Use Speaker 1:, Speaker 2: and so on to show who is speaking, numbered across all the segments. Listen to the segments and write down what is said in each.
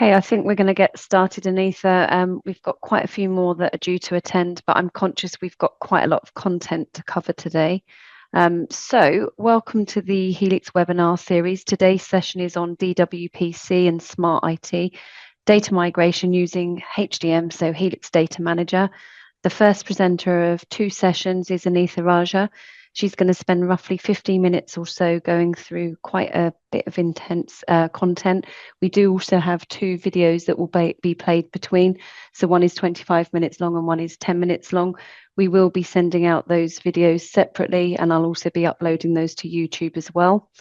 Speaker 1: Okay, I think we're going to get started, Anitha. We've got quite a few more that are due to attend, but I'm conscious we've got quite a lot of content to cover today. So welcome to the Helix webinar series. Today's session is on DWPC and Smart-IT, data migration using HDM, so Helix Data Manager. The first presenter of two sessions is Anitha Raja. She's going to spend roughly 15 minutes or so going through quite a bit of intense content. We do also have two videos that will be played between. So one is 25 minutes long and one is 10 minutes long. We will be sending out those videos separately, and I'll also be uploading those to YouTube as well.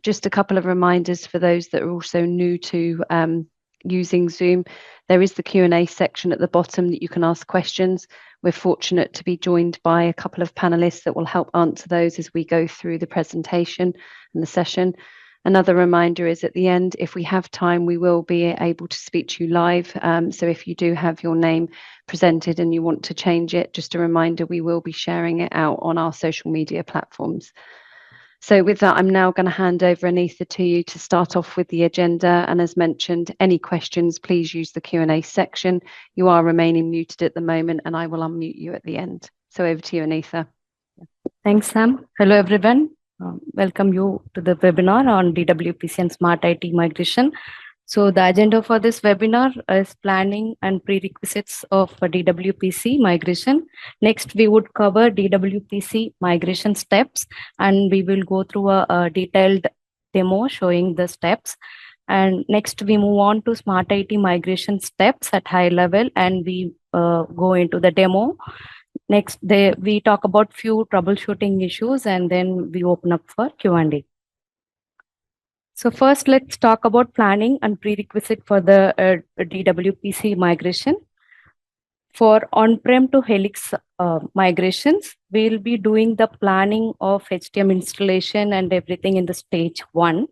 Speaker 1: Just a couple of reminders for those that are also new to using Zoom. There is the Q&A section at the bottom that you can ask questions. We're fortunate to be joined by a couple of panelists that will help answer those as we go through the presentation and the session. Another reminder is at the end, if we have time, we will be able to speak to you live. So if you do have your name presented and you want to change it, just a reminder, we will be sharing it out on our social media platforms. So with that, I'm now going to hand over, Anitha, to you to start off with the agenda. And as mentioned, any questions, please use the Q&A section. You are remaining muted at the moment, and I will unmute you at the end. So over to you, Anitha.
Speaker 2: Thanks, Sam. Hello, everyone. Welcome you to the webinar on DWPC and Smart-IT migration. So the agenda for this webinar is planning and prerequisites of DWPC migration. Next, we would cover DWPC migration steps, and we will go through a detailed demo showing the steps. And next, we move on to Smart-IT migration steps at high level, and we go into the demo. Next, we talk about few troubleshooting issues, and then we open up for Q&A. So first, let's talk about planning and prerequisite for the DWPC migration. For on-prem to Helix migrations, we'll be doing the planning of HDM installation and everything in the stage 1.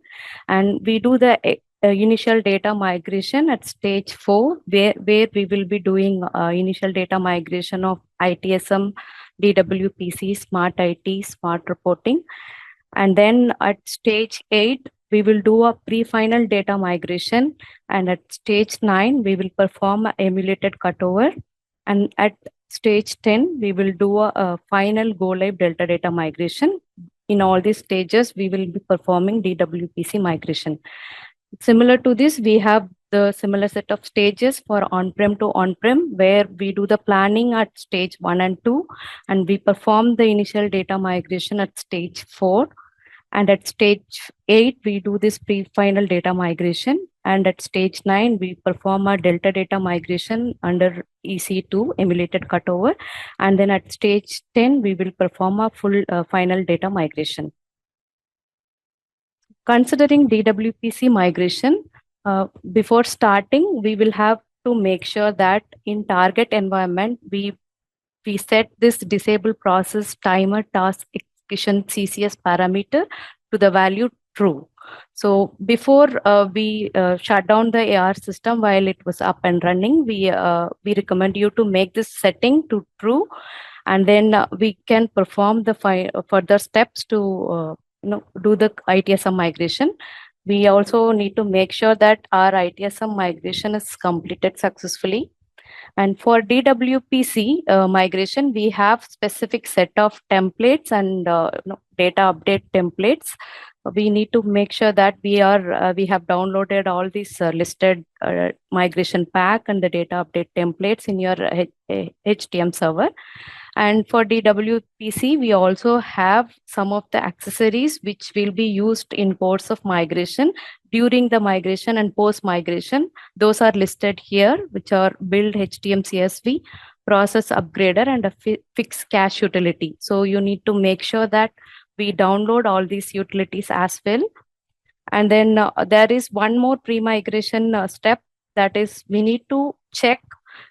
Speaker 2: And we do the initial data migration at stage 4, where we will be doing initial data migration of ITSM, DWPC, Smart-IT, Smart Reporting. And then at stage 8, we will do a pre-final data migration. And at stage 9, we will perform an emulated cutover. And at stage 10, we will do a final go-live Delta data migration. In all these stages, we will be performing DWPC migration. Similar to this, we have the similar set of stages for on-prem to on-prem, where we do the planning at stage 1 and 2, and we perform the initial data migration at stage 4. And at stage 8, we do this pre-final data migration. And at stage 9, we perform a Delta data migration under EC2, emulated cutover. And then at stage 10, we will perform a full final data migration. Considering DWPC migration, before starting, we will have to make sure that in target environment, we set this disable process timer task CCS parameter to the value true. So before we shut down the AR system while it was up and running, we recommend you to make this setting to true, and then we can perform the further steps to do the ITSM migration. We also need to make sure that our ITSM migration is completed successfully. And for DWPC migration, we have specific set of templates and data update templates. We need to make sure that we have downloaded all these listed migration pack and the data update templates in your HDM server. And for DWPC, we also have some of the accessories which will be used in course of migration, during the migration and post-migration. Those are listed here, which are build HDM CSV, process upgrader, and a fixed cache utility. So you need to make sure that we download all these utilities as well. And then there is one more pre-migration step, that is we need to check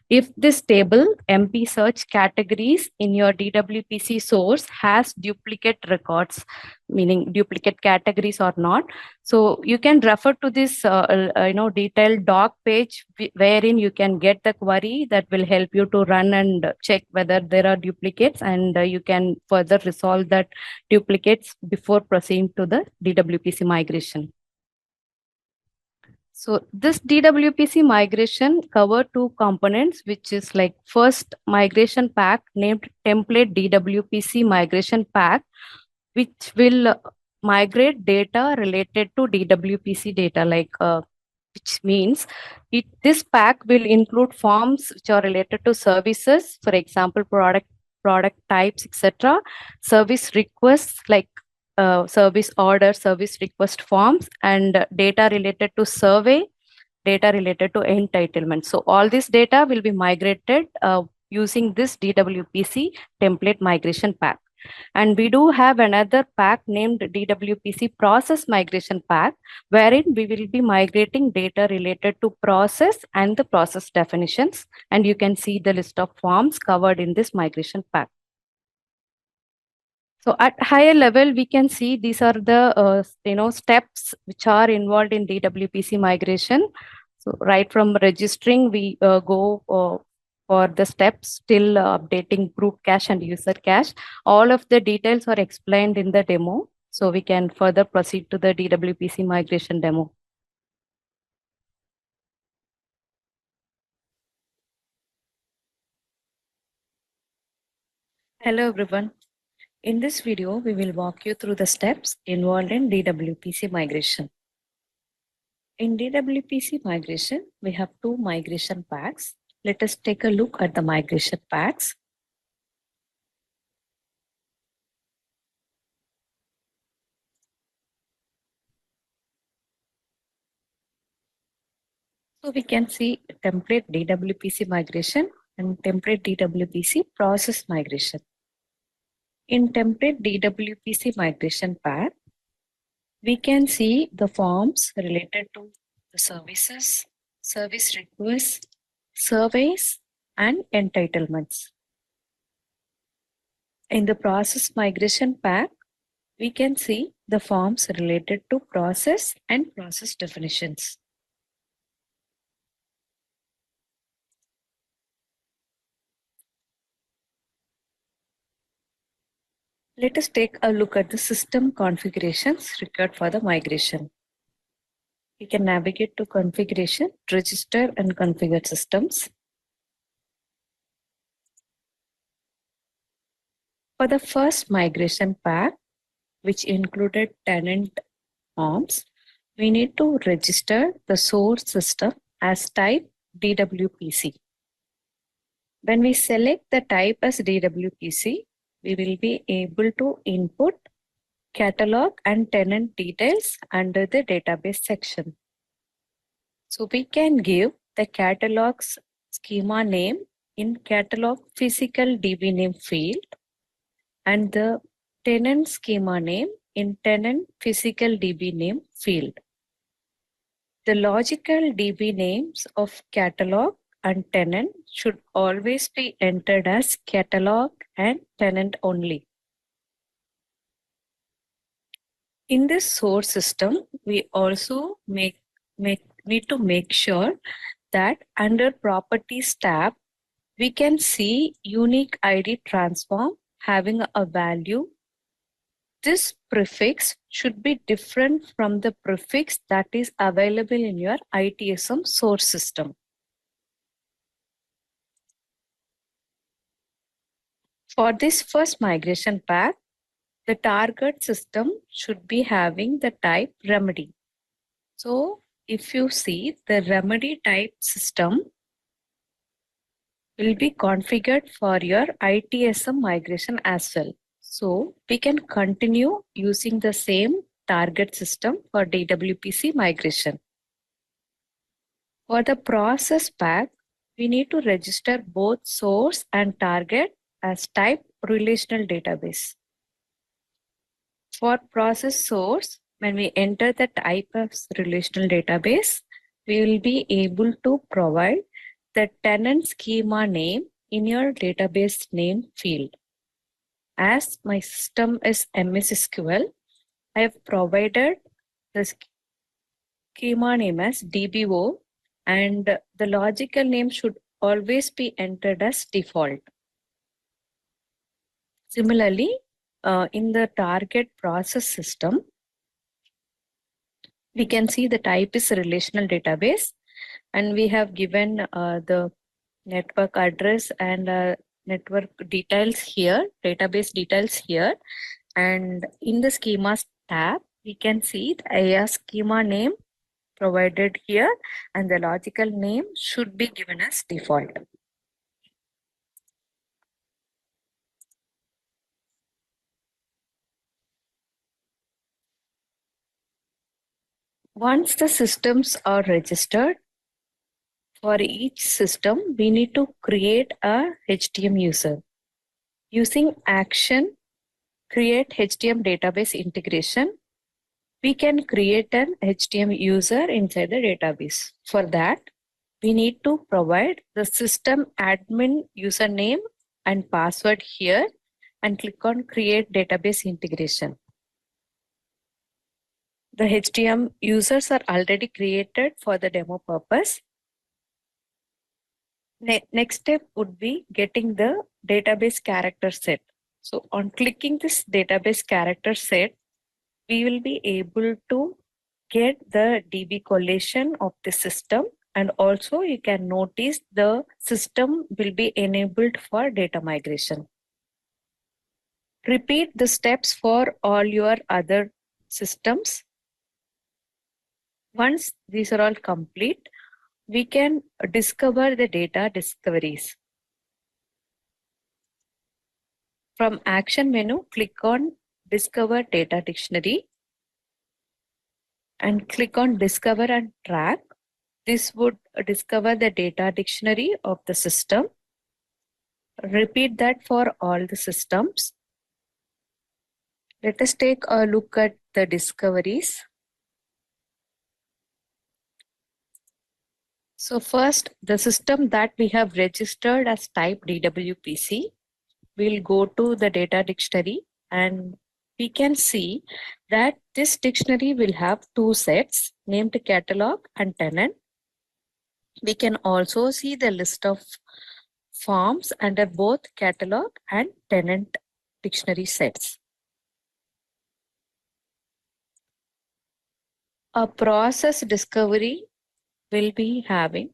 Speaker 2: if this table MP search categories in your DWPC source has duplicate records, meaning duplicate categories or not. So you can refer to this detailed doc page wherein you can get the query that will help you to run and check whether there are duplicates, and you can further resolve that duplicates before proceeding to the DWPC migration. So this DWPC migration cover two components, which is like first migration pack named template DWPC migration pack, which will migrate data related to DWPC data, which means this pack will include forms which are related to services, for example, product types, etc. Service requests like service order, service request forms, and data related to survey, data related to entitlement. So all this data will be migrated using this DWPC template migration pack. And we do have another pack named DWPC process migration pack, wherein we will be migrating data related to process and the process definitions. And you can see the list of forms covered in this migration pack. So at higher level, we can see these are the steps which are involved in DWPC migration. So right from registering, we go for the steps till updating group cache and user cache. All of the details are explained in the demo. So we can further proceed to the DWPC migration demo. Hello, everyone. In this video, we will walk you through the steps involved in DWPC migration. In DWPC migration, we have two migration packs. Let us take a look at the migration packs. So we can see template DWPC migration and template DWPC process migration. In template DWPC migration pack, we can see the forms related to the services, service requests, surveys, and entitlements. In the process migration pack, we can see the forms related to process and process definitions. Let us take a look at the system configurations required for the migration. We can navigate to configuration, register and configure systems. For the first migration pack, which included tenant forms, we need to register the source system as type DWPC. When we select the type as DWPC, we will be able to input catalog and tenant details under the database section. So we can give the catalog's schema name in catalog physical DB name field and the tenant schema name in tenant physical DB name field. The logical DB names of catalog and tenant should always be entered as catalog and tenant only. In this source system, we also need to make sure that under properties tab, we can see unique ID transform having a value. This prefix should be different from the prefix that is available in your ITSM source system. For this first migration pack, the target system should be having the type remedy. So if you see, the remedy type system will be configured for your ITSM migration as well. So we can continue using the same target system for DWPC migration. For the process pack, we need to register both source and target as type relational database. For process source, when we enter the type of relational database, we will be able to provide the tenant schema name in your database name field. As my system is MS SQL, I have provided the schema name as DBO and the logical name should always be entered as default. Similarly, in the target process system, We can see the type is relational database, and we have given the network address and network details here, database details here. And in the schemas tab, we can see the AI schema name provided here, and the logical name should be given as default. Once the systems are registered, for each system, we need to create a HDM user. Using action, create HDM database integration, we can create an HDM user inside the database. For that, we need to provide the system admin username and password here and click on create database integration. The HDM users are already created for the demo purpose. Next step would be getting the database character set. So on clicking this database character set, we will be able to get the DB collation of the system, and also you can notice the system will be enabled for data migration. Repeat the steps for all your other systems. Once these are all complete, we can discover the data discoveries. From action menu, click on Discover Data Dictionary and click on Discover and Track. This would discover the data dictionary of the system. Repeat that for all the systems. Let us take a look at the discoveries. So first, the system that we have registered as type DWPC, we'll go to the data dictionary and we can see that this dictionary will have two sets, named catalog and tenant. We can also see the list of forms under both catalog and tenant dictionary sets. A process discovery will be having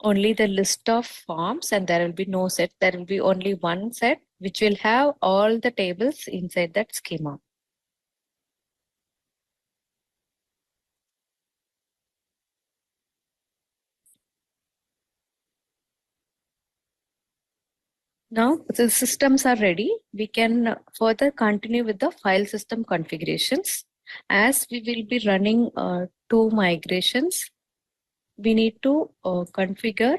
Speaker 2: only the list of forms and there will be no set. There will be only one set which will have all the tables inside that schema. Now the systems are ready. We can further continue with the file system configurations. As we will be running two migrations, we need to configure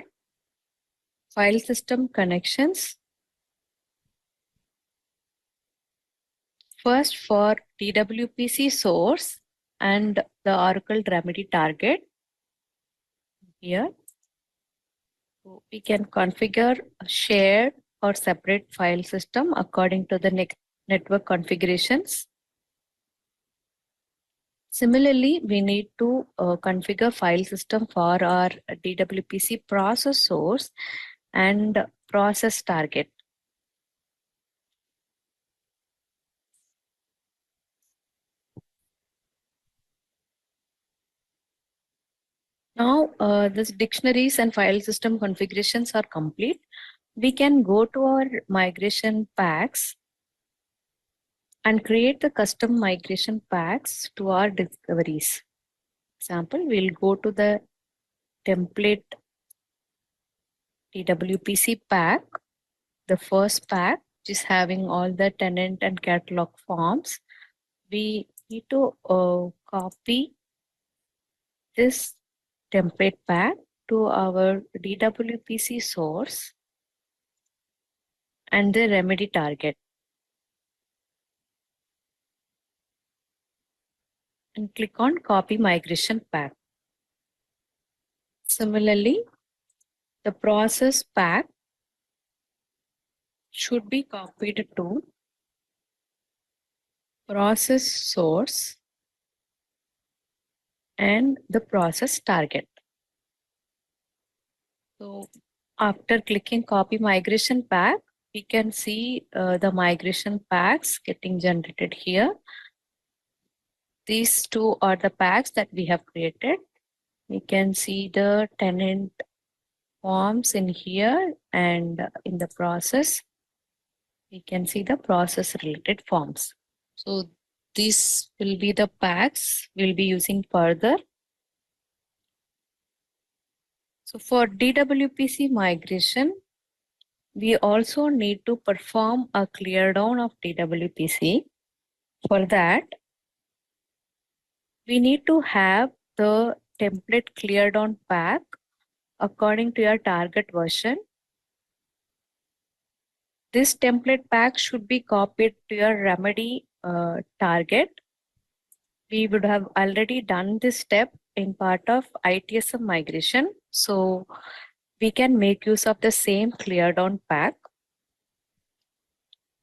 Speaker 2: file system connections. First for DWPC source and the Oracle remedy target. Here we can configure a shared or separate file system according to the network configurations. Similarly, we need to configure file system for our DWPC process source and process target. Now, this dictionaries and file system configurations are complete. We can go to our migration packs and create the custom migration packs to our discoveries. Example, we'll go to the template DWPC pack, the first pack, which is having all the tenant and catalog forms. We need to copy this template pack to our DWPC source and the remedy target. And click on copy migration pack. Similarly, the process pack should be copied to process source and the process target. So after clicking copy migration pack, we can see the migration packs getting generated here. these two are the packs that we have created. We can see the tenant forms in here, and in the process, we can see the process related forms. So these will be the packs we'll be using further. So for DWPC migration, we also need to perform a clear down of DWPC. For that, we need to have the template clear down pack according to your target version. This template pack should be copied to your remedy target. We would have already done this step in part of ITSM migration. So we can make use of the same clear down pack.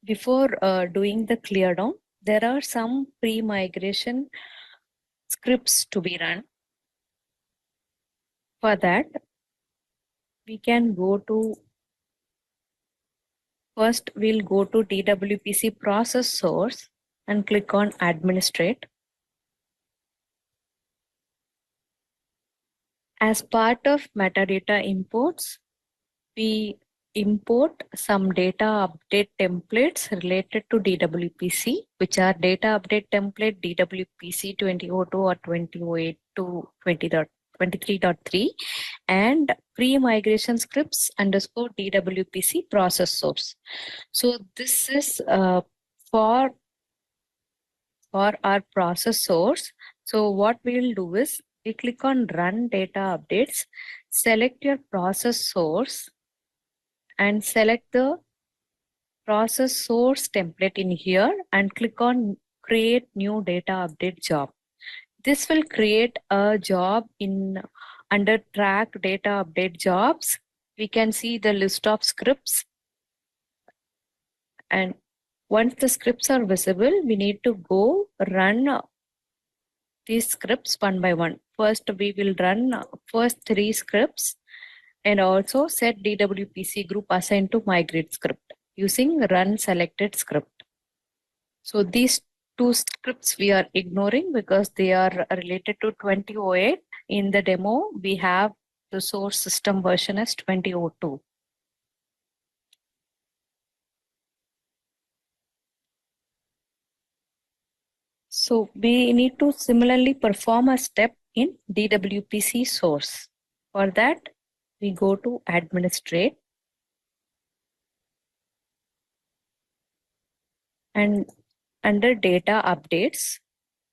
Speaker 2: Before doing the clear down, there are some pre-migration scripts to be run. For that, we can go to, first we'll go to DWPC process source and click on administrate. As part of metadata imports, we import some data update templates related to DWPC, which are data update template DWPC 2002 or 2008 to 23.3 and pre-migration scripts underscore DWPC process source. So this is for our process source. So what we will do is we click on run data updates, select your process source and select the process source template in here and click on create new data update job. This will create a job in under track data update jobs. We can see the list of scripts, and once the scripts are visible, we need to go run these scripts one by one. First, we will run first 3 scripts and also set DWPC group assigned to migrate script using run selected script. So these 2 scripts we are ignoring because they are related to 2008. In the demo, we have the source system version as 2002. So we need to similarly perform a step in DWPC source. For that, we go to administrate and under data updates,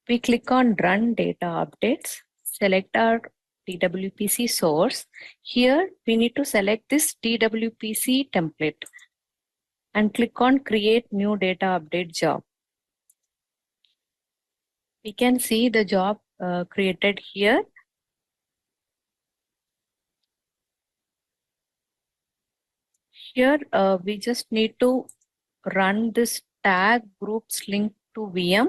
Speaker 2: we click on run data updates, select our DWPC source. Here we need to select this DWPC template and click on create new data update job. We can see the job created here. Here we just need to run this tag groups link to VM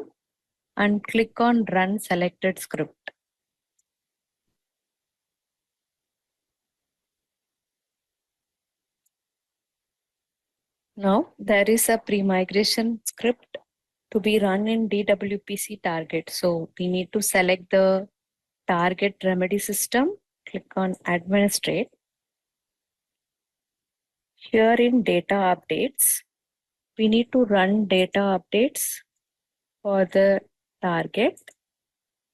Speaker 2: and click on run selected script. Now there is a pre-migration script to be run in DWPC target. So we need to select the target remedy system, click on administrate. Here in data updates, we need to run data updates for the target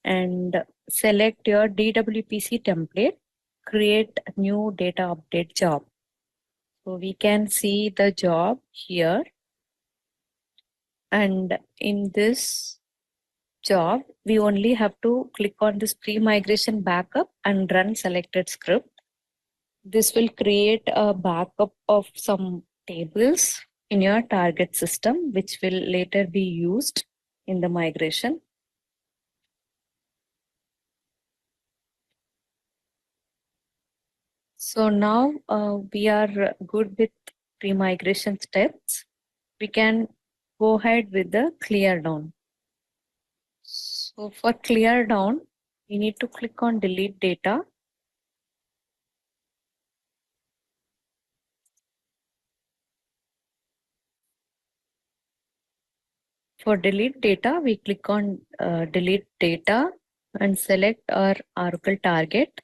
Speaker 2: and select your DWPC template, create a new data update job. So we can see the job here. And in this job, we only have to click on this pre-migration backup and run selected script. This will create a backup of some tables in your target system, which will later be used in the migration. So now we are good with pre-migration steps. We can go ahead with the clear down. So for clear down, we need to click on delete data. For delete data, we click on delete data and select our Oracle target.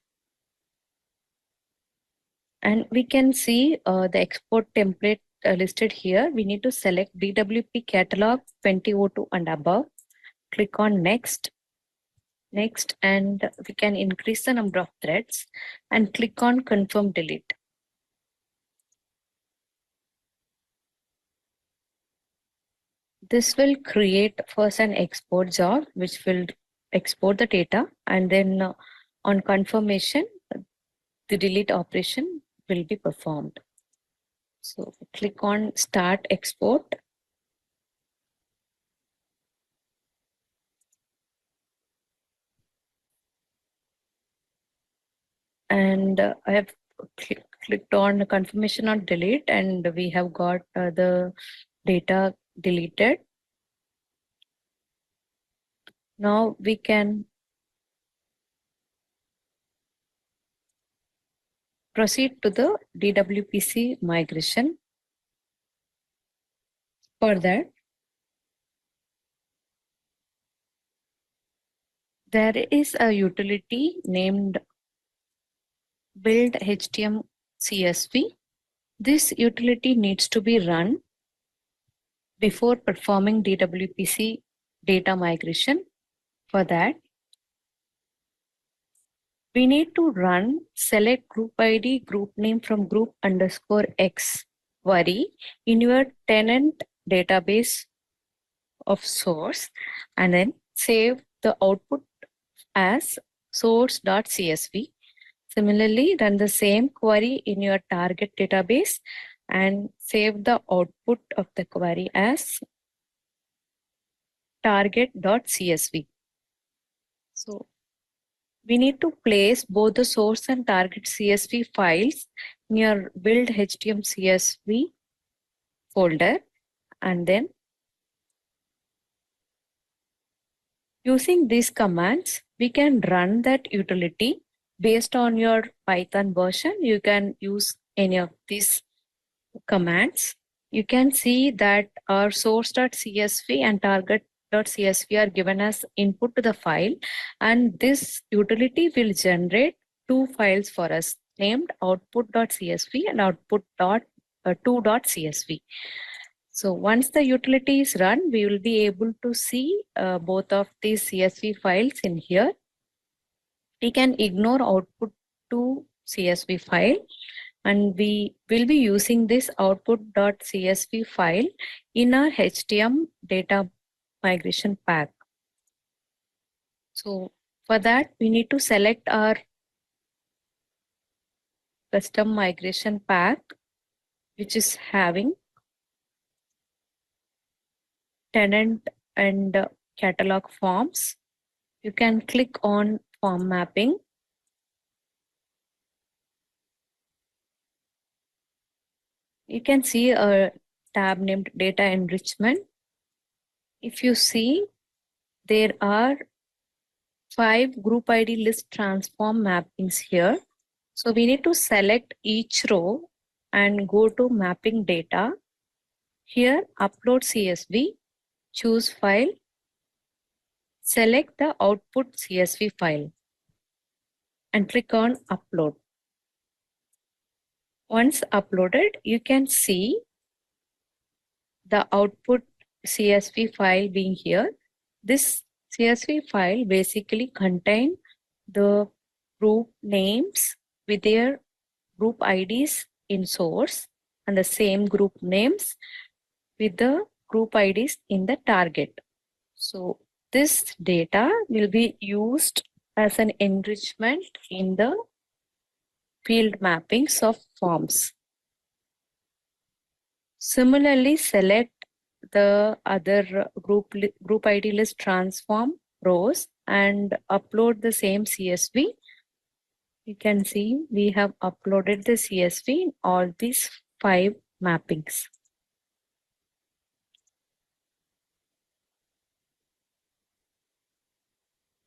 Speaker 2: And we can see the export template listed here. We need to select DWP catalog 2002 and above. Click on next, and we can increase the number of threads and click on confirm delete. This will create first an export job, which will export the data, and then on confirmation, the delete operation will be performed. So click on start export. And I have clicked on confirmation on delete, and we have got the data deleted. Now we can proceed to the DWPC migration. For that, there is a utility named build HDM CSV. This utility needs to be run before performing DWPC data migration. For that, we need to run select group ID group name from group underscore X query in your tenant database of source, and then save the output as source.csv. Similarly, run the same query in your target database and save the output of the query as target.csv. So we need to place both the source and target CSV files in your build HDM CSV folder, and then using these commands, we can run that utility based on your Python version. You can use any of these commands. You can see that our source.csv and target.csv are given as input to the file, and this utility will generate two files for us named output.csv and output.2.csv. So once the utility is run, we will be able to see both of these CSV files in here. We can ignore output to CSV file, and we will be using this output.csv file in our HDM data migration pack. So for that, we need to select our custom migration pack, which is having tenant and catalog forms. You can click on form mapping. You can see a tab named data enrichment. If you see, there are 5 group ID list transform mappings here. So we need to select each row and go to mapping data. Here, upload CSV, choose file, select the output CSV file and click on upload. Once uploaded, you can see the output CSV file being here. This CSV file basically contains the group names with their group IDs in source and the same group names with the group IDs in the target. So this data will be used as an enrichment in the field mappings of forms. Similarly, select the other group ID list transform rows and upload the same CSV. You can see we have uploaded the CSV in all these 5 mappings.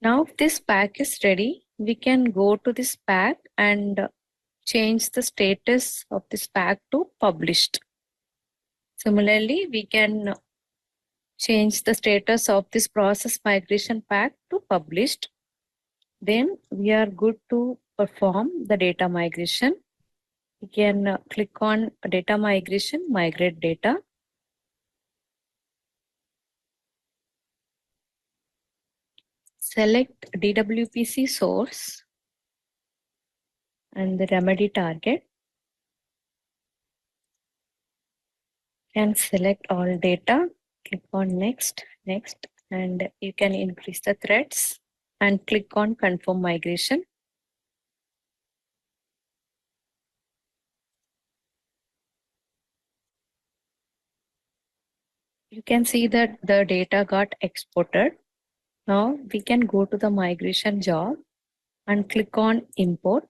Speaker 2: Now if this pack is ready, we can go to this pack and change the status of this pack to published. Similarly, we can change the status of this process migration pack to published. Then we are good to perform the data migration. We can click on data migration, migrate data. Select DWPC source and the remedy target. Can select all data, click on next, next, and you can increase the threads and click on confirm migration. You can see that the data got exported. Now we can go to the migration job and click on import.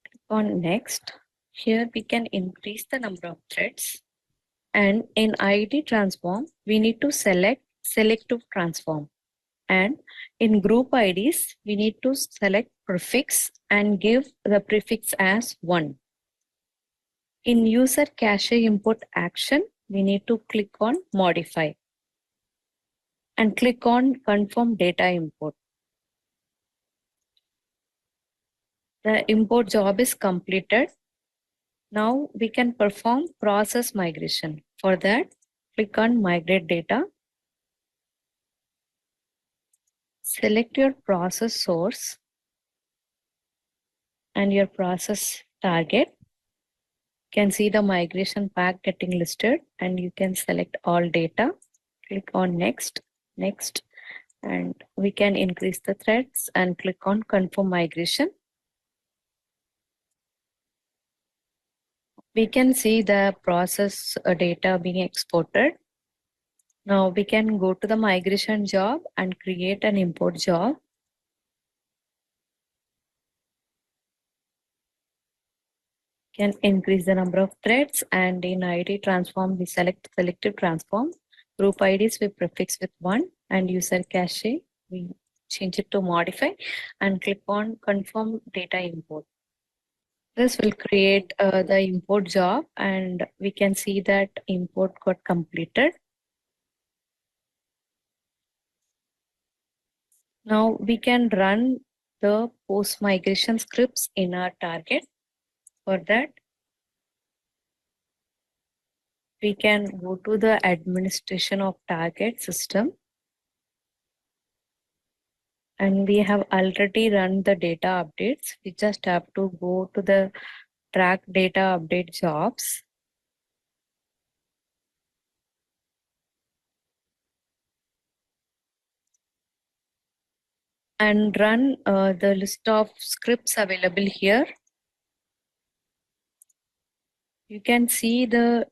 Speaker 2: Click on next. Here we can increase the number of threads. And in ID transform, we need to select selective transform. And in group IDs, we need to select prefix and give the prefix as 1. In user cache import action, we need to click on modify and click on confirm data import. The import job is completed. Now we can perform process migration. For that, click on migrate data. Select your process source and your process target. You can see the migration pack getting listed and you can select all data. Click on next, next, and we can increase the threads and click on confirm migration. We can see the process data being exported. Now we can go to the migration job and create an import job. Can increase the number of threads, and in ID transform we select selective transform. Group IDs we prefix with 1 and user cache we change it to modify and click on confirm data import. This will create the import job and we can see that import got completed. Now we can run the post migration scripts in our target. For that, we can go to the administration of target system. And we have already run the data updates. We just have to go to the track data update jobs. And run the list of scripts available here. You can see the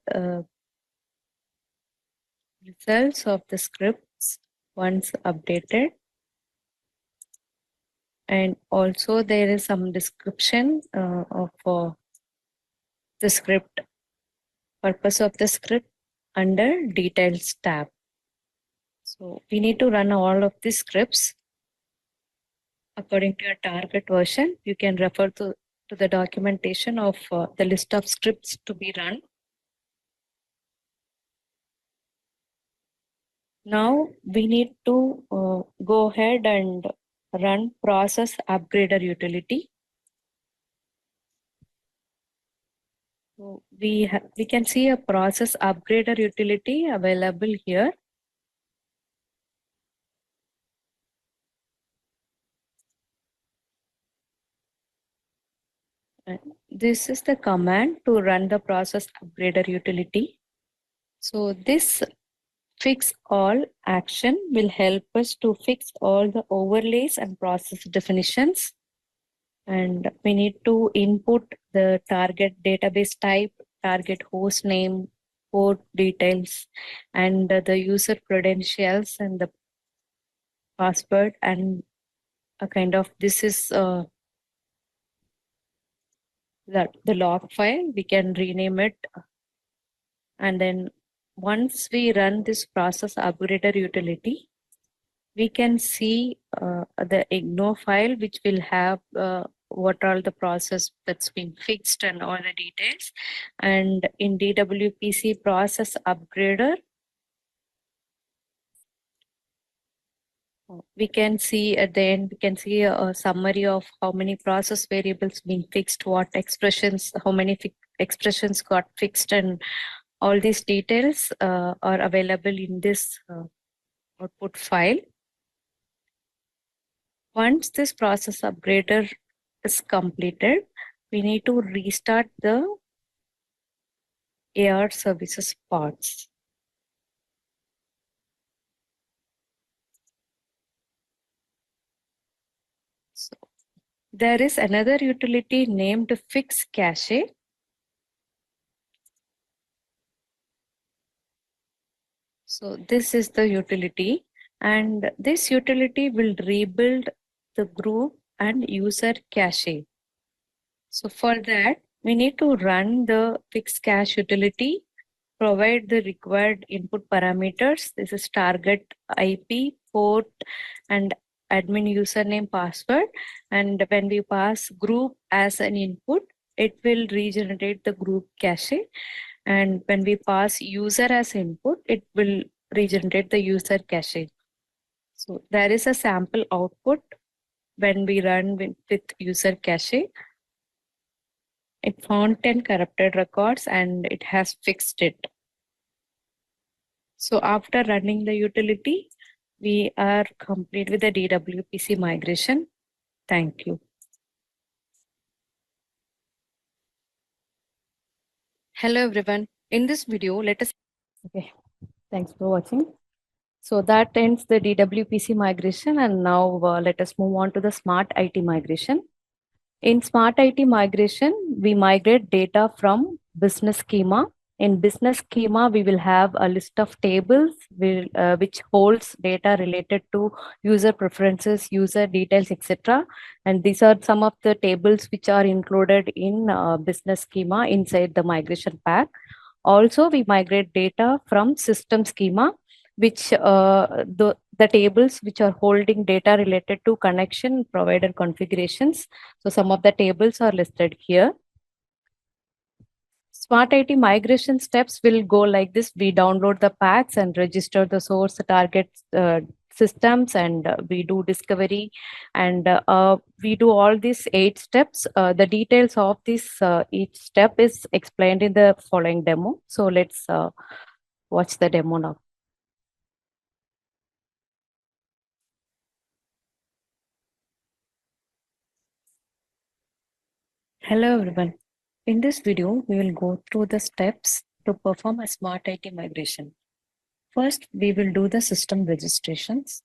Speaker 2: results of the scripts once updated. And also there is some description of the script, purpose of the script under details tab. So we need to run all of these scripts according to your target version. You can refer to the documentation of the list of scripts to be run. Now we need to go ahead and run process upgrader utility. So we can see a process upgrader utility available here. And this is the command to run the process upgrader utility. So this fix all action will help us to fix all the overlays and process definitions. And we need to input the target database type, target host name, port details, and the user credentials and the password, and a kind of this is the log file. We can rename it, and then once we run this process upgrader utility, we can see the ignore file which will have what are the process that's been fixed and all the details. And in DWPC process upgrader, we can see at the end, we can see a summary of how many process variables being fixed, what expressions, how many expressions got fixed, and all these details are available in this output file. Once this process upgrader is completed, we need to restart the AR services parts. So there is another utility named fix cache. So this is the utility, and this utility will rebuild the group and user cache. So for that, we need to run the fix cache utility, provide the required input parameters. This is target IP, port, and admin username, password. And when we pass group as an input, it will regenerate the group cache. And when we pass user as input, it will regenerate the user cache. So there is a sample output when we run with user cache. It found 10 corrupted records and it has fixed it. So after running the utility, we are complete with the DWPC migration. Thank you. Hello everyone. In this video, let us. Okay, thanks for watching. So that ends the DWPC migration, and now let us move on to the Smart-IT migration. In Smart-IT migration, we migrate data from business schema. In business schema, we will have a list of tables which holds data related to user preferences, user details, etc. And these are some of the tables which are included in business schema inside the migration pack. Also, we migrate data from system schema, which the tables which are holding data related to connection provider configurations. So some of the tables are listed here. Smart-IT migration steps will go like this. We download the packs and register the source target systems, and we do discovery, and we do all these 8 steps. The details of this each step is explained in the following demo. So let's watch the demo now. Hello everyone. In this video, we will go through the steps to perform a Smart-IT migration. First, we will do the system registrations.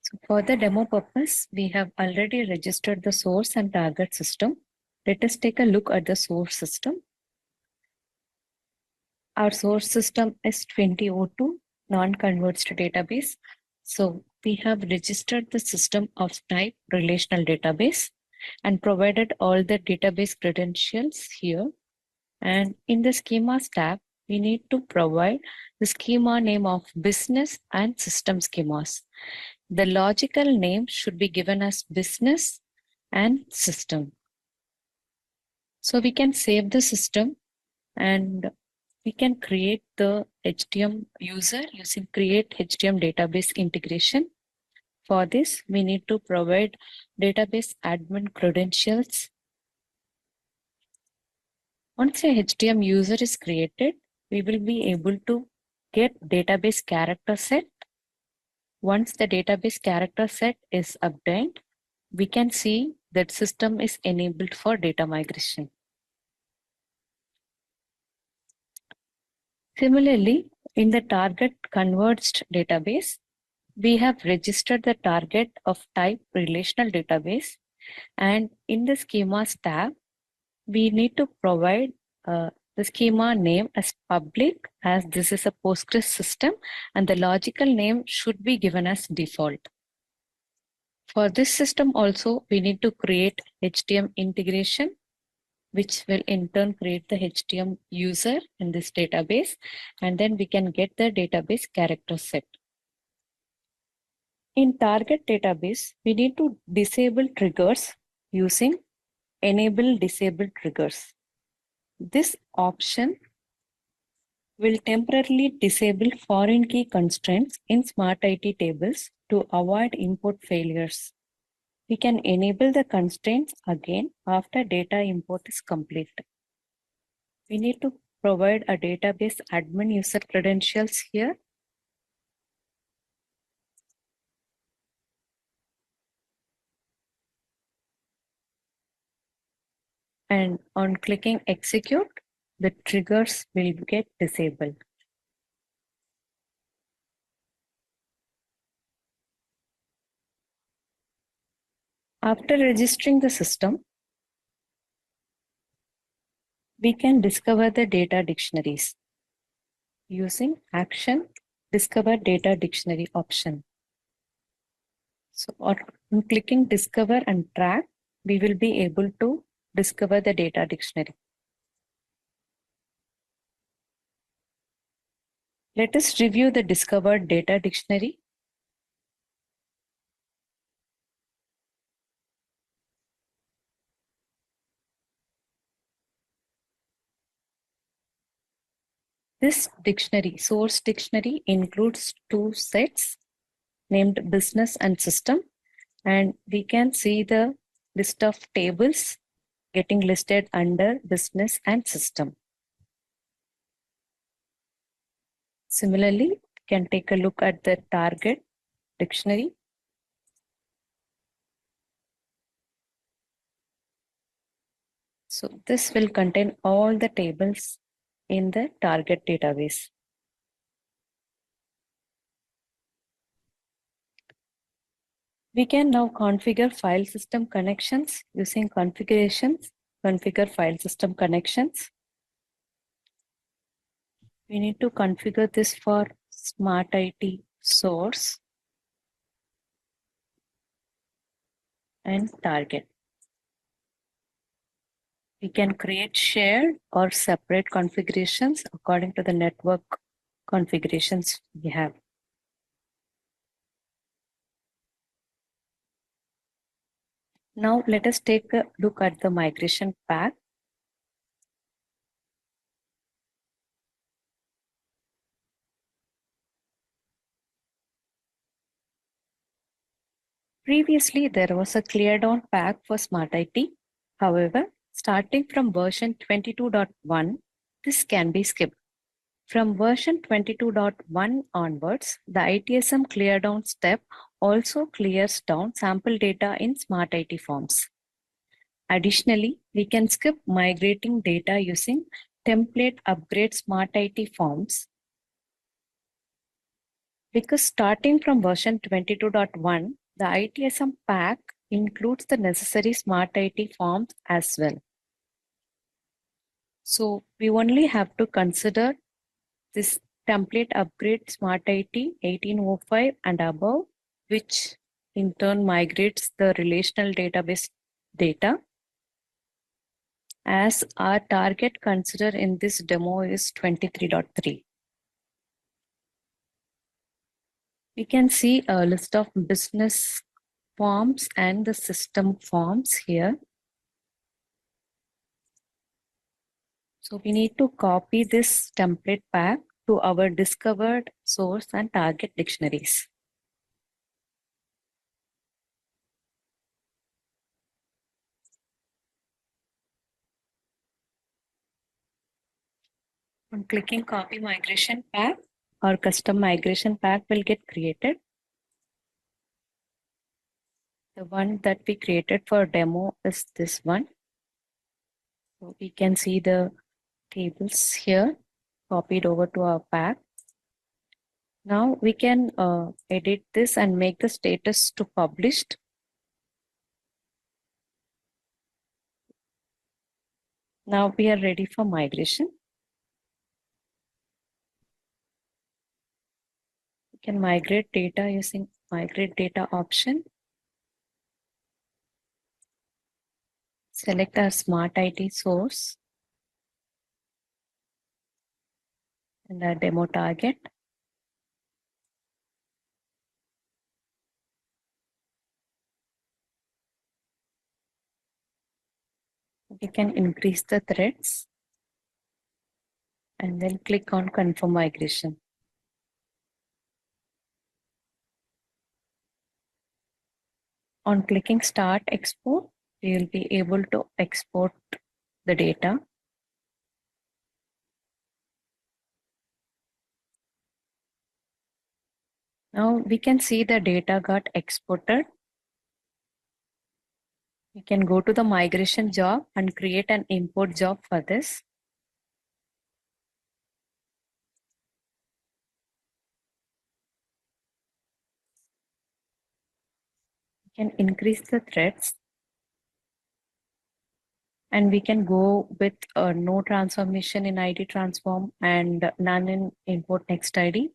Speaker 2: So for the demo purpose, we have already registered the source and target system. Let us take a look at the source system. Our source system is 2002 non-converged database. So we have registered the system of type relational database and provided all the database credentials here. And in the schemas tab, we need to provide the schema name of business and system schemas. The logical name should be given as business and system. So we can save the system and we can create the HDM user using create HDM database integration. For this, we need to provide database admin credentials. Once a HDM user is created, we will be able to get database character set. Once the database character set is obtained, we can see that system is enabled for data migration. Similarly, in the target converged database, we have registered the target of type relational database, and in the schemas tab, we need to provide the schema name as public, as this is a Postgres system, and the logical name should be given as default. For this system also, we need to create HDM integration. which will in turn create the HDM user in this database, and then we can get the database character set. In target database, we need to disable triggers using enable disable triggers. This option will temporarily disable foreign key constraints in Smart-IT tables to avoid import failures. We can enable the constraints again after data import is complete. We need to provide a database admin user credentials here. And on clicking execute, the triggers will get disabled. After registering the system, we can discover the data dictionaries using action discover data dictionary option. So on clicking discover and track, we will be able to discover the data dictionary. Let us review the discovered data dictionary. This dictionary, source dictionary, includes two sets named business and system, and we can see the list of tables getting listed under business and system. Similarly, we can take a look at the target dictionary. So this will contain all the tables in the target database. We can now configure file system connections using configurations, configure file system connections. We need to configure this for Smart-IT source and target. We can create shared or separate configurations according to the network configurations we have. Now let us take a look at the migration path. Previously, there was a clear down pack for Smart-IT. However, starting from version 22.1, this can be skipped. From version 22.1 onwards, the ITSM clear down step also clears down sample data in Smart-IT forms. Additionally, we can skip migrating data using template upgrade Smart-IT forms. Because starting from version 22.1, the ITSM pack includes the necessary Smart-IT forms as well. So we only have to consider this template upgrade Smart-IT 1805 and above, which in turn migrates the relational database data. As our target considered in this demo is 23.3. We can see a list of business forms and the system forms here. So we need to copy this template pack to our discovered source and target dictionaries. On clicking copy migration pack, our custom migration pack will get created. The one that we created for demo is this one. So we can see the tables here copied over to our pack. Now we can edit this and make the status to published. Now we are ready for migration. We can migrate data using migrate data option. Select our Smart-IT source and our demo target. We can increase the threads and then click on confirm migration. On clicking start export, we will be able to export the data. Now we can see the data got exported. We can go to the migration job and create an import job for this. We can increase the threads and we can go with no transformation in ID transform and none in import next ID.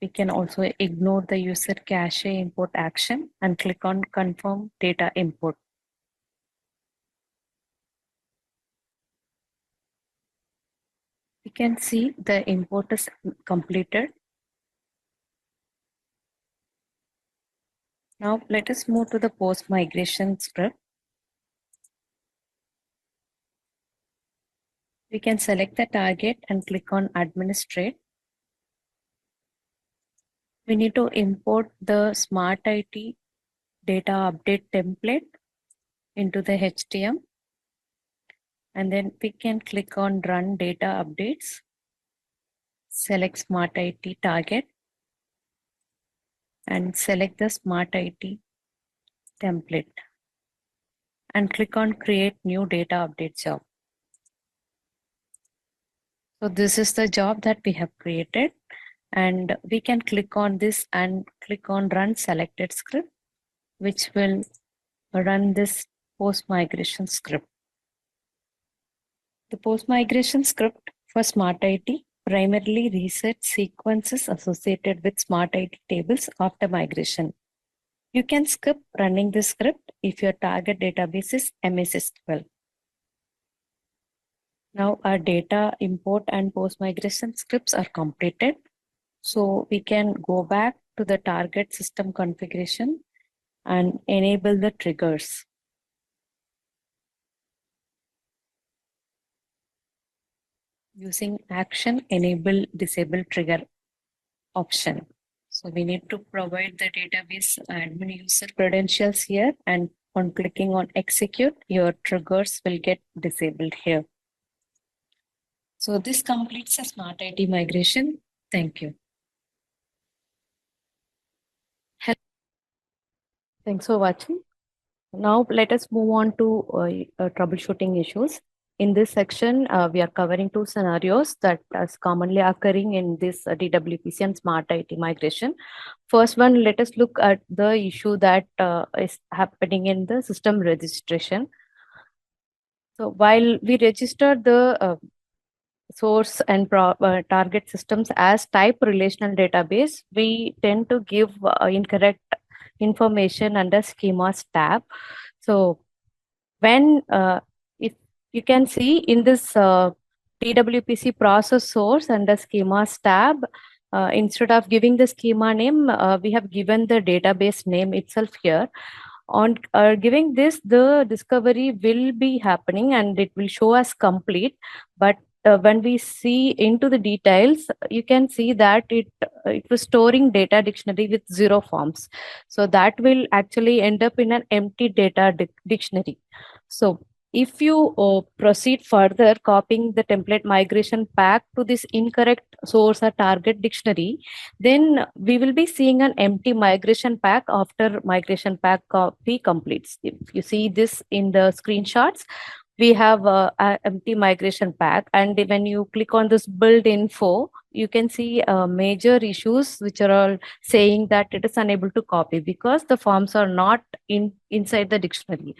Speaker 2: We can also ignore the user cache import action and click on confirm data import. We can see the import is completed. Now let us move to the post migration script. We can select the target and click on administrate. We need to import the Smart-IT data update template into the HDM. And then we can click on run data updates. Select Smart-IT target and select the Smart-IT template and click on create new data update job. So this is the job that we have created and we can click on this and click on run selected script, which will run this post migration script. The post migration script for Smart-IT primarily resets sequences associated with Smart-IT tables after migration. You can skip running this script if your target database is MS SQL. Now our data import and post migration scripts are completed. So we can go back to the target system configuration and enable the triggers. Using action enable disable trigger option. So we need to provide the database admin user credentials here, and on clicking on execute, your triggers will get disabled here. So this completes a Smart-IT migration. Thank you.
Speaker 3: Thanks for watching. Now let us move on to troubleshooting issues. In this section, we are covering two scenarios that is commonly occurring in this DWPC and Smart-IT migration. First one, let us look at the issue that is happening in the system registration. So while we register the source and target systems as type relational database, we tend to give incorrect information under schemas tab. So when if you can see in this DWPC process source under schemas tab, instead of giving the schema name, we have given the database name itself here. On giving this, the discovery will be happening and it will show as complete. But when we see into the details, you can see that it was storing data dictionary with 0 forms. So that will actually end up in an empty data dictionary. So if you proceed further, copying the template migration pack to this incorrect source or target dictionary, then we will be seeing an empty migration pack after migration pack copy completes. If you see this in the screenshots, we have an empty migration pack, and when you click on this build info, you can see major issues which are all saying that it is unable to copy because the forms are not inside the dictionary.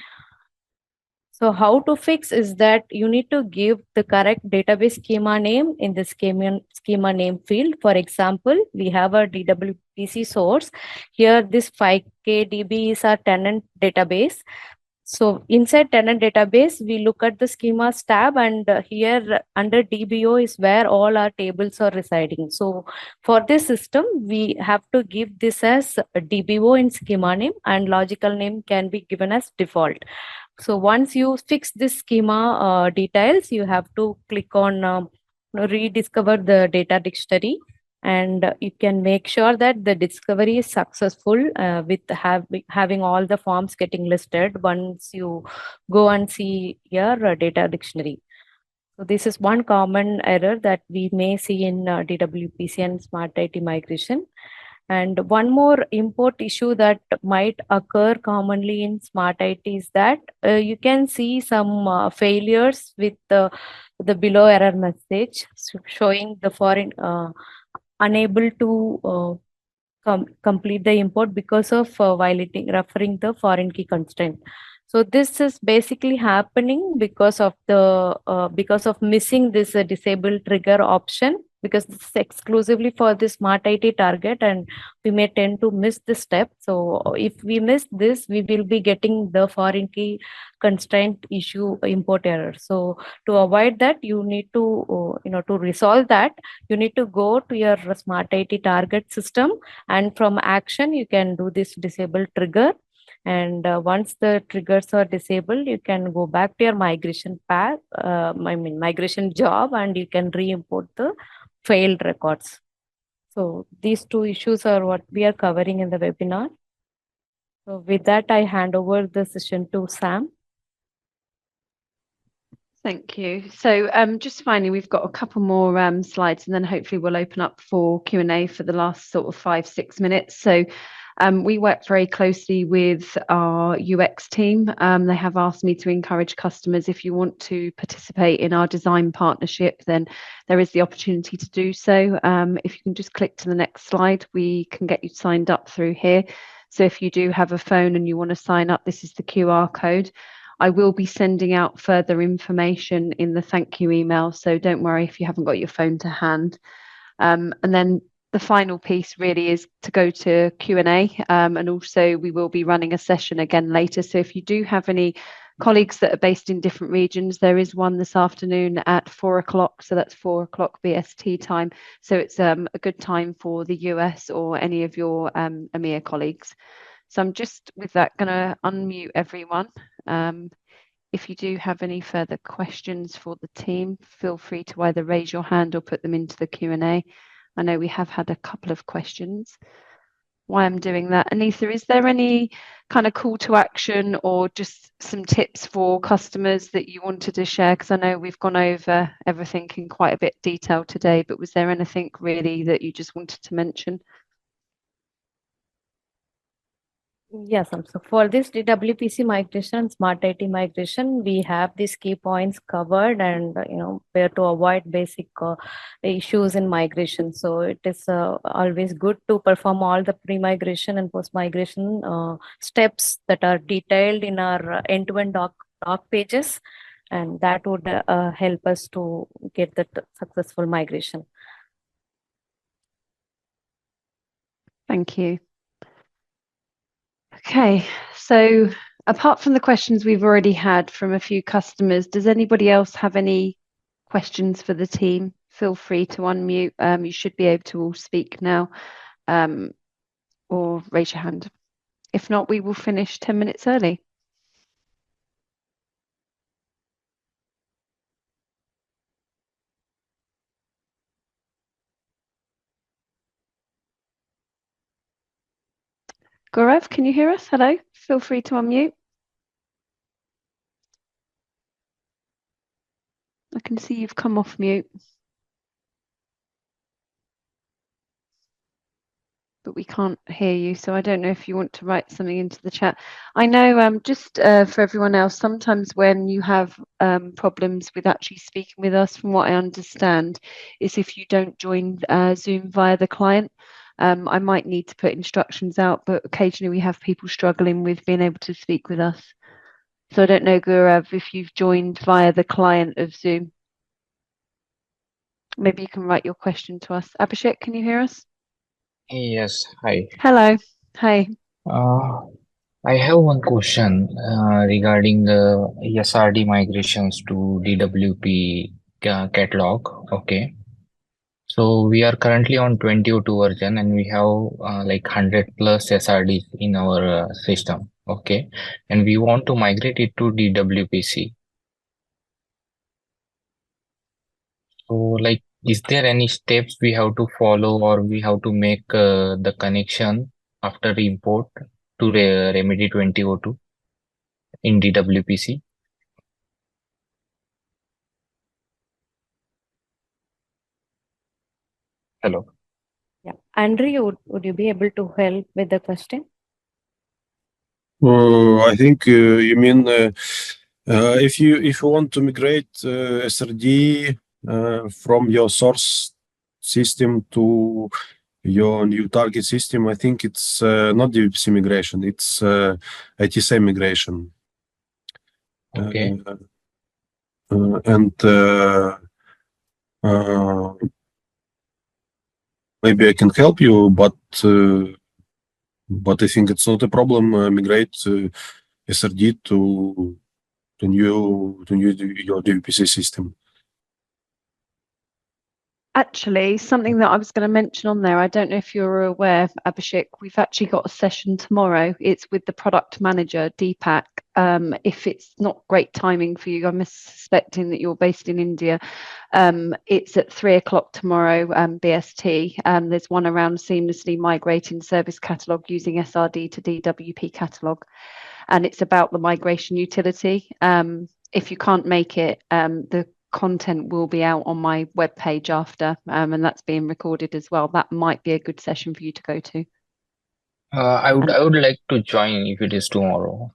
Speaker 3: So how to fix is that you need to give the correct database schema name in the schema name field. For example, we have a DWPC source. Here, this 5K DB is our tenant database. So inside tenant database, we look at the schemas tab, and here under DBO is where all our tables are residing. So for this system, we have to give this as a DBO in schema name, and logical name can be given as default. So once you fix this schema details, you have to click on rediscover the data dictionary, and you can make sure that the discovery is successful with having all the forms getting listed once you go and see your data dictionary. So this is one common error that we may see in DWPC and Smart IT migration. And one more import issue that might occur commonly in Smart IT is that you can see some failures with the below error message showing the foreign unable to complete the import because of referring the foreign key constraint. So this is basically happening because of missing this disable trigger option, because this is exclusively for the Smart IT target, and we may tend to miss this step. So if we miss this, we will be getting the foreign key constraint issue import error. So to avoid that, you need to to resolve that, you need to go to your Smart IT target system, and from action you can do this disable trigger. And once the triggers are disabled, you can go back to your migration path, migration job, and you can re-import the failed records. So these two issues are what we are covering in the webinar. So with that, I hand over the session to Sam.
Speaker 1: Thank you. So just finally, we've got a couple more slides, and then hopefully we'll open up for Q&A for the last sort of 5-6 minutes. So we work very closely with our UX team. They have asked me to encourage customers, if you want to participate in our design partnership, then there is the opportunity to do so. If you can just click to the next slide, we can get you signed up through here. So if you do have a phone and you want to sign up, this is the QR code. I will be sending out further information in the thank you email, so don't worry if you haven't got your phone to hand. And then the final piece really is to go to Q&A, and also we will be running a session again later. So if you do have any colleagues that are based in different regions, there is one this afternoon at 4 o'clock, so that's 4 o'clock BST time. So it's a good time for the US or any of your EMEA colleagues. So I'm just, with that, going to unmute everyone. If you do have any further questions for the team, feel free to either raise your hand or put them into the Q&A. I know we have had a couple of questions. While I'm doing that, Anita, is there any kind of call to action or just some tips for customers that you wanted to share? Because I know we've gone over everything in quite a bit of detail today, but was there anything really that you just wanted to mention?
Speaker 3: Yes, so for this DWPC migration, Smart IT migration, we have these key points covered, and where to avoid basic issues in migration. So it is always good to perform all the pre-migration and post-migration steps that are detailed in our end-to-end doc pages, and that would help us to get the successful migration.
Speaker 1: Thank you. Okay, so apart from the questions we've already had from a few customers, does anybody else have any questions for the team? Feel free to unmute. You should be able to all speak now, or raise your hand. If not, we will finish 10 minutes early. Gaurav, can you hear us? Hello, feel free to unmute. I can see you've come off mute, but we can't hear you. So I don't know if you want to write something into the chat. I know just for everyone else, sometimes when you have problems with actually speaking with us, from what I understand, is if you don't join Zoom via the client. I might need to put instructions out, but occasionally we have people struggling with being able to speak with us. So I don't know, Gaurav, if you've joined via the client of Zoom. Maybe you can write your question to us. Abhishek, can you hear us?
Speaker 4: Yes, hi.
Speaker 1: Hello. Hi.
Speaker 4: Uh, I have one question regarding the SRD migrations to DWP catalog. Okay. So we are currently on 2002 version and we have like 100 plus SRDs in our system. Okay. And we want to migrate it to DWPC. So like, is there any steps we have to follow or we have to make the connection after the import to Remedy 2002 in DWPC? Hello.
Speaker 3: Yeah. Andrew, would you be able to help with the question?
Speaker 5: I think you mean if you want to migrate SRD from your source system to your new target system, I think it's not DWPC migration, it's ITSM migration.
Speaker 4: Okay.
Speaker 5: And maybe I can help you, but I think it's not a problem. Migrate SRD to your DWPC system.
Speaker 1: Actually, something that I was going to mention on there, I don't know if you're aware, Abhishek, we've actually got a session tomorrow. It's with the product manager, Deepak. If it's not great timing for you, I'm suspecting that you're based in India. It's at 3 o'clock tomorrow, BST. There's one around seamlessly migrating service catalog using SRD to DWP catalog. And it's about the migration utility. If you can't make it, the content will be out on my webpage after, and that's being recorded as well. That might be a good session for you to go to.
Speaker 4: I would like to join if it is tomorrow.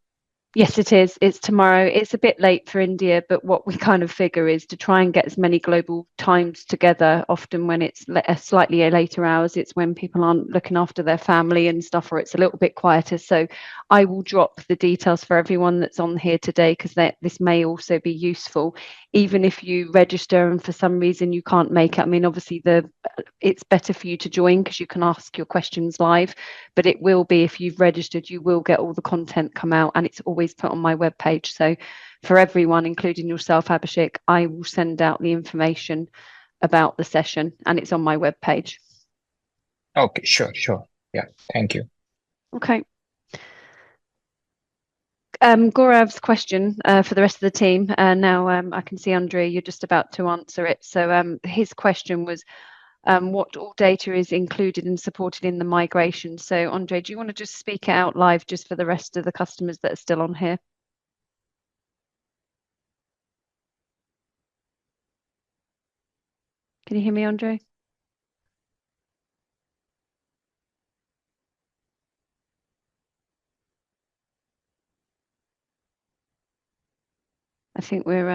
Speaker 1: Yes, it is. It's tomorrow. It's a bit late for India, but what we kind of figure is to try and get as many global times together. Often when it's slightly later hours, it's when people aren't looking after their family and stuff, or it's a little bit quieter. So I will drop the details for everyone that's on here today, because this may also be useful. Even if you register and for some reason you can't make it, I mean, obviously it's better for you to join because you can ask your questions live, but it will be, if you've registered, you will get all the content come out, and it's always put on my webpage. So for everyone, including yourself, Abhishek, I will send out the information about the session, and it's on my webpage.
Speaker 4: Okay, sure. Yeah, thank you.
Speaker 1: Okay. Gaurav's question for the rest of the team. Now I can see, Andre, you're just about to answer it. So his question was, what all data is included and supported in the migration. So Andre, do you want to just speak it out live just for the rest of the customers that are still on here? Can you hear me, Andre? I think we're,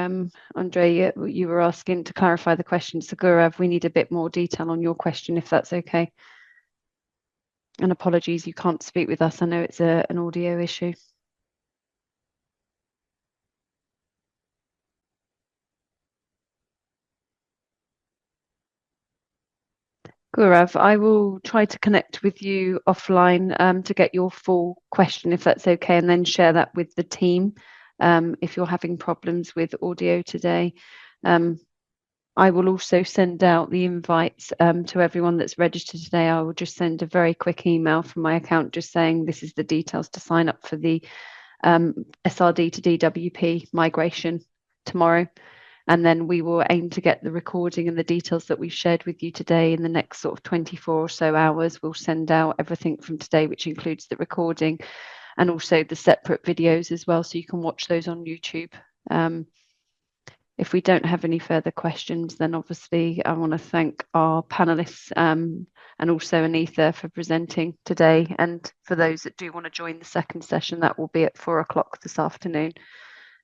Speaker 1: Andre, you were asking to clarify the question. So Gaurav, we need a bit more detail on your question, if that's okay. And apologies, you can't speak with us. I know it's an audio issue. Gaurav, I will try to connect with you offline to get your full question, if that's okay, and then share that with the team if you're having problems with audio today. I will also send out the invites to everyone that's registered today. I will just send a very quick email from my account just saying this is the details to sign up for the SRD to DWP migration tomorrow. And then we will aim to get the recording and the details that we've shared with you today in the next sort of 24 or so hours. We'll send out everything from today, which includes the recording and also the separate videos as well, so you can watch those on YouTube. If we don't have any further questions, then obviously I want to thank our panelists and also Anita for presenting today. And for those that do want to join the second session, that will be at 4 o'clock this afternoon.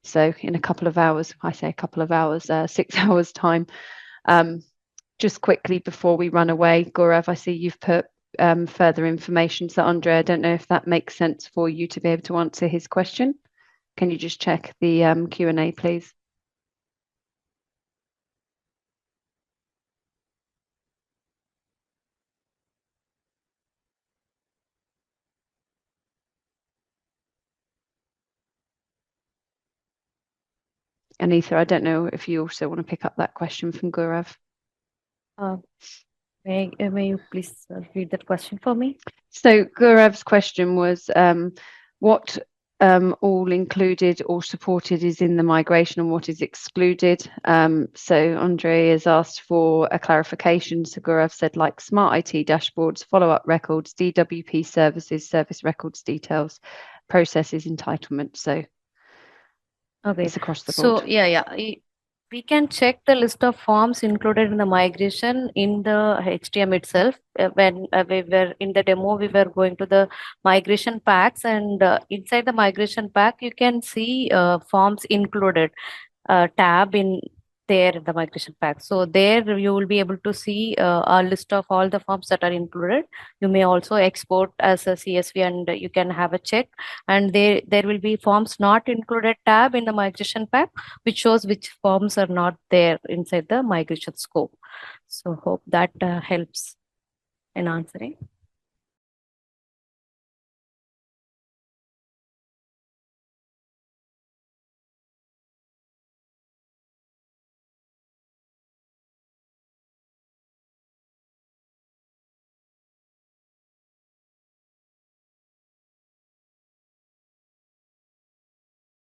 Speaker 1: So in a couple of hours, I say a couple of hours, 6 hours time. Just quickly before we run away, Gaurav, I see you've put further information. So Andre, I don't know if that makes sense for you to be able to answer his question. Can you just check the Q&A, please? Anita, I don't know if you also want to pick up that question from Gaurav.
Speaker 3: May you please read that question for me?
Speaker 1: So Gaurav's question was what all included or supported is in the migration and what is excluded. So Andre has asked for a clarification. So Gaurav said like Smart-IT dashboards, follow-up records, DWP services, service records details, processes, entitlement. So
Speaker 3: Okay,
Speaker 1: it's across the board.
Speaker 3: so yeah, we can check the list of forms included in the migration in the HDM itself. When we were in the demo, we were going to the migration packs, and inside the migration pack, you can see forms included tab in there in the migration pack. So there you will be able to see a list of all the forms that are included. You may also export as a CSV and you can have a check. And there will be forms not included tab in the migration pack, which shows which forms are not there inside the migration scope. So hope that helps in answering.